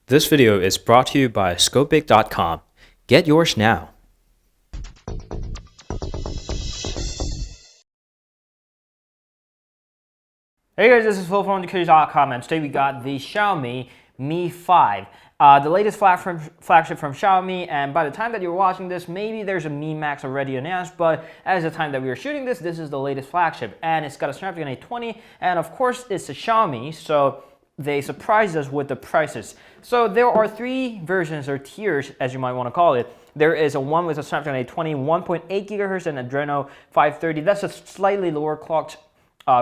This video is brought to you by Scopic.com. Get yours now. Hey guys, this is Phil from underKG.com, and today we got the Xiaomi Mi 5. The latest flagship from Xiaomi, and by the time that you're watching this, maybe there's a Mi Max already announced, but as the time that we are shooting this, this is the latest flagship, and it's got a Snapdragon 820, and of course it's a Xiaomi, so they surprised us with the prices. So there are three versions or tiers, as you might want to call it. There is a one with a Snapdragon 820, 1.8 gigahertz, and Adreno 530. That's a slightly lower clocked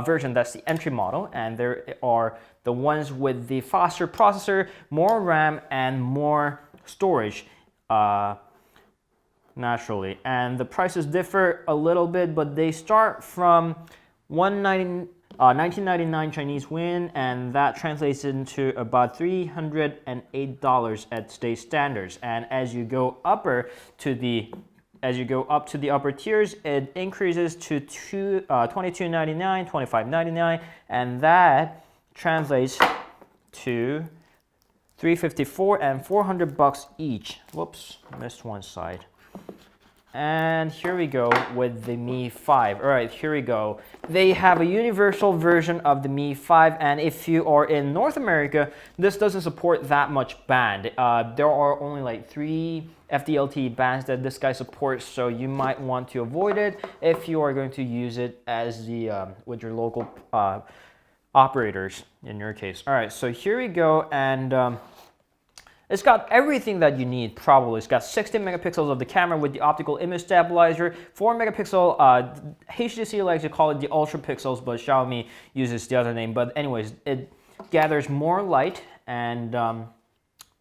version. That's the entry model, and there are the ones with the faster processor, more RAM, and more storage, naturally. And the prices differ a little bit, but they start from 1999 Chinese yuan, and that translates into about $308 at today's standards. And as you go up to the upper tiers, it increases to $22.99, $25.99, and that translates to $354 and $400 each. Whoops, missed one side. And here we go with the Mi 5. All right, here we go. They have a universal version of the Mi 5, and if you are in North America, this doesn't support that much band. There are only like 3 FDLT bands that this guy supports, so you might want to avoid it if you are going to use it as the with your local operators in your case. All right, so here we go, and it's got everything that you need, probably. It's got 16 megapixels of the camera with the optical image stabilizer, 4 megapixel HTC likes to call it the ultra pixels, but Xiaomi uses the other name. But anyways, it gathers more light, and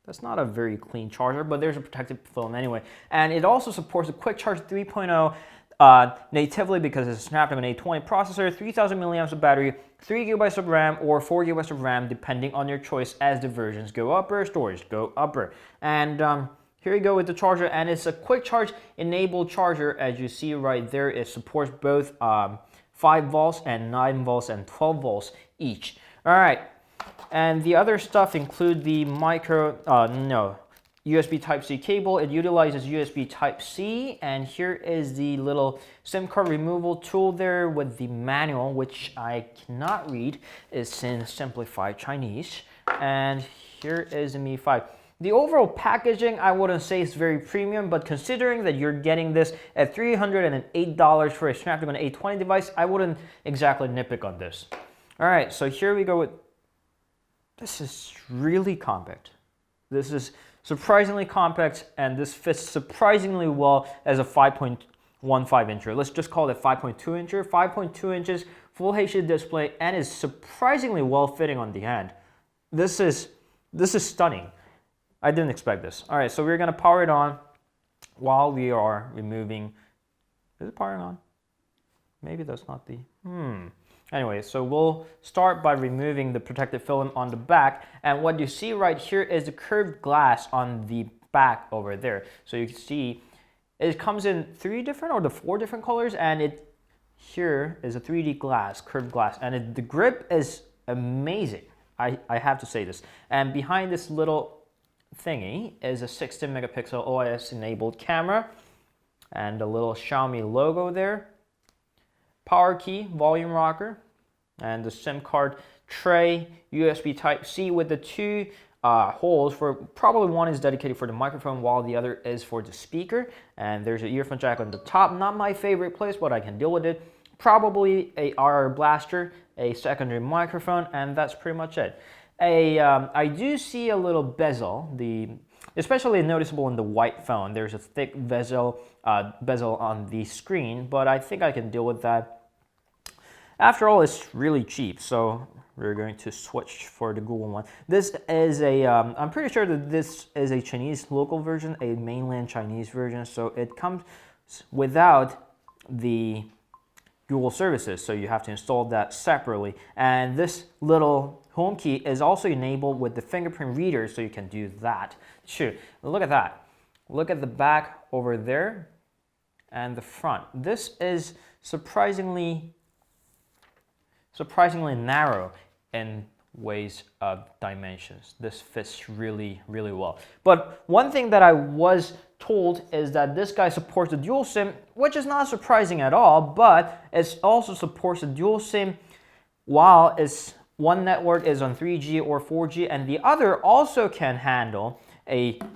that's not a very clean charger, but there's a protective film anyway. And it also supports a quick charge 3.0 natively because it's a Snapdragon 820 processor, 3000 milliamps of battery, 3 gigabytes of RAM or 4 gigabytes of RAM depending on your choice as the versions go upper, storage go upper. And here we go with the charger, and it's a quick charge enabled charger. As you see right there, it supports both 5 volts and 9 volts and 12 volts each. All right, and the other stuff include the USB Type-C cable. It utilizes USB Type-C, and here is the little SIM card removal tool there with the manual, which I cannot read. It's in simplified Chinese. And here is the Mi 5. The overall packaging, I wouldn't say is very premium, but considering that you're getting this at $308 for a Snapdragon 820 device, I wouldn't exactly nitpick on this. All right, so here we go with, this is really compact. This is surprisingly compact, and this fits surprisingly well as a 5.15 incher. Let's just call it 5.2 incher. 5.2 inches, full HD display, and is surprisingly well fitting on the hand. This is stunning. I didn't expect this. All right, so we're gonna power it on while we are removing. Is it powering on? Maybe that's not the. Anyway, so we'll start by removing the protective film on the back, and what you see right here is the curved glass on the back over there. So you can see it comes in 4 different colors, and here is a 3D glass, curved glass, and the grip is amazing. I have to say this. And behind this little thingy is a 16 megapixel OIS enabled camera and a little Xiaomi logo there. Power key, volume rocker, and the SIM card tray, USB Type-C with the 2 holes for, probably one is dedicated for the microphone while the other is for the speaker. And there's an earphone jack on the top, not my favorite place, but I can deal with it. Probably a RR blaster, a secondary microphone, and that's pretty much it. I do see a little bezel, especially noticeable in the white phone. There's a thick bezel on the screen, but I think I can deal with that. After all, it's really cheap, so we're going to switch for the Google one. This is I'm pretty sure that this is a Chinese local version, a mainland Chinese version, so it comes without the Google services, so you have to install that separately. And this little home key is also enabled with the fingerprint reader, so you can do that. Shoot, look at that. Look at the back over there and the front. This is surprisingly narrow in ways of dimensions. This fits really, really well. But one thing that I was told is that this guy supports the dual SIM, which is not surprising at all, but it also supports the dual SIM while one network is on 3G or 4G, and the other also can handle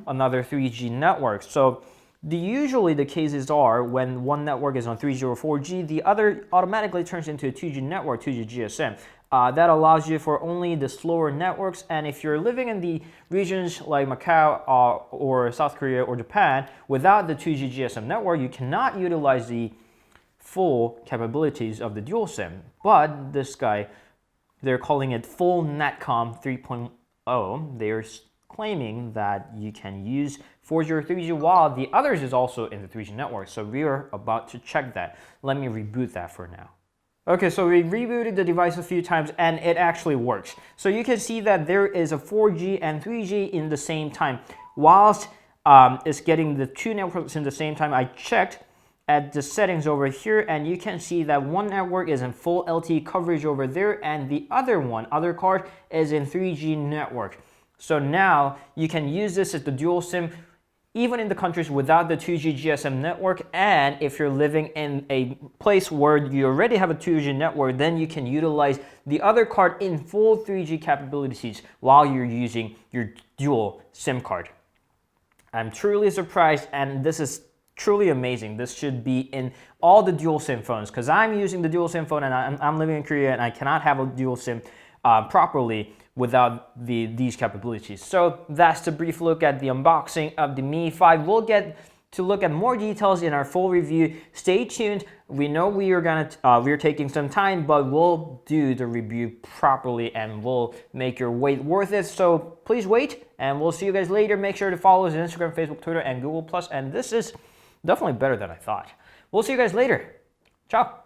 another 3G network. So usually the cases are when one network is on 3G or 4G, the other automatically turns into a 2G network, 2G GSM. That allows you for only the slower networks, and if you're living in the regions like Macau or South Korea or Japan without the 2G GSM network, you cannot utilize the full capabilities of the dual SIM. But this guy, they're calling it full NetCom 3.0. They're claiming that you can use 4G or 3G while the others is also in the 3G network. So we are about to check that. Let me reboot that for now. Okay, so we rebooted the device a few times and it actually works. So you can see that there is a 4G and 3G in the same time. Whilst it's getting the two networks in the same time, I checked at the settings over here and you can see that one network is in full LTE coverage over there and the other card is in 3G network. So now you can use this as the dual SIM even in the countries without the 2G GSM network, and if you're living in a place where you already have a 2G network, then you can utilize the other card in full 3G capabilities while you're using your dual SIM card. I'm truly surprised, and this is truly amazing. This should be in all the dual SIM phones, because I'm using the dual SIM phone and I'm living in Korea and I cannot have a dual SIM properly without these capabilities. So that's the brief look at the unboxing of the Mi 5. We'll get to look at more details in our full review. Stay tuned. We know we're taking some time, but we'll do the review properly and we'll make your wait worth it. So please wait, and we'll see you guys later. Make sure to follow us on Instagram, Facebook, Twitter, and Google+. And this is definitely better than I thought. We'll see you guys later. Ciao.